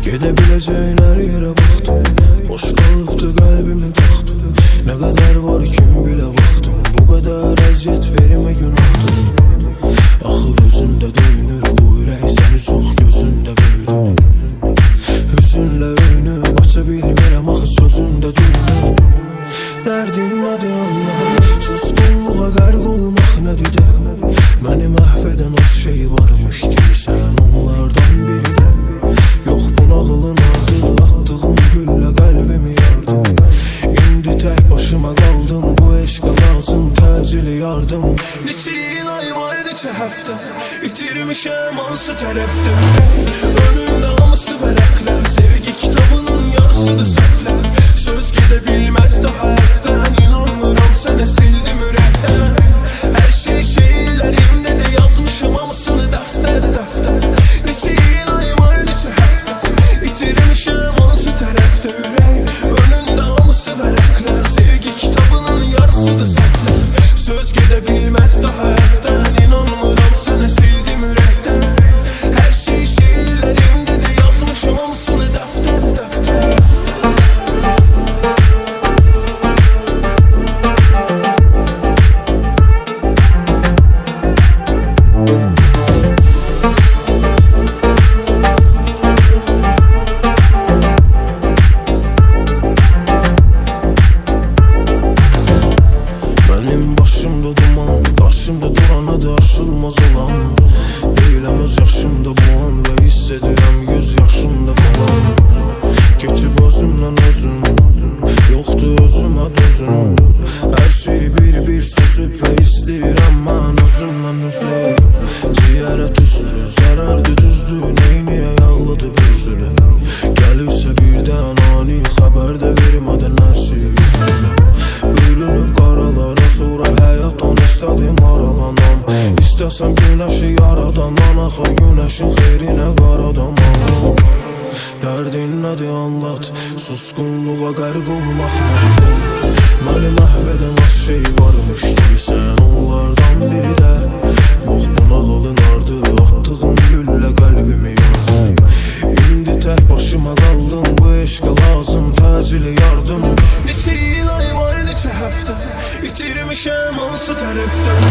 Gidebileceğin her yere baktım, boş kalıptı kalbimin tahtı. Ne kadar var kim bile baktım, bu kadar eziyet verime günahtı. Axı özünde döyünür bu ürək, səni çox gözündə böyüdüm. Hüzünlə öyünüb aça bilmirəm, axı sözündə duyunur. Dərdin nədir anla, susqunluğa qərq olmaq nədir də. Məni məhv edən o şey varmış ki, sən onlardan biri də. Yox bu nağılın ardı, attığım güllə qəlbimi yardım. İndi tək başıma qaldım, bu eşqə lazım təcili yardım. Neçə il ay var, neçə həftə itirmişəm hansı tərəfdə. Önümdə hamısı vərəqlər, sevgi kitabının yarısıdır səhvlər. Söz gedə bilməz daha hərfdən, inanmıram sənə sildim ürəkdən. Hər şey şeirlərimdə də yazmışım hamısını dəftər dəftər. Neçə il ay var, neçə həftə itirmişəm hansı tərəfdə ürək. Önündə hamısı vərəqlər, sevgi kitabının yarısıdır səhvlər. Söz gedə bilməz daha hərfdən, inanmıram sənə sildim ürəkdən. Hər şey şeirlərimdə də yazmışım hamısını dəftər dəftər. Benim başımda duman, karşımda durana da aşılmaz olan. Değilim öz yaşımda bu an ve hissediyorum 100 yaşımda falan. Geçip özümden özüm, yoktu özüme dözüm. Her şeyi bir süzüp ve istəyirəm mən özümden üzüb. Ciğərə tüstü, zərərdi düzdü, neyniyə yağladı büzdülər. Gəlirsə birdən ani xəbər də vermədən hər şey üstünə. Bürünüb qaralara, sonra həyatdan istədim aralanam. İstəsəm günəşi yaradandan, axı günəşin xeyrinə qaradanam. Dərdin nədir anlat, susqunluğa qərq olmaq nədir? Məni məhv edən az şey varmış ki, sən onlardan biri də. Yox bu nağılın ardı, attığın güllə qəlbimi yardım. İndi tək başıma qaldım, bu eşqə lazım təcili yardım. Neçə il ay var, neçə həftə itirmişəm hansı tərəfdən.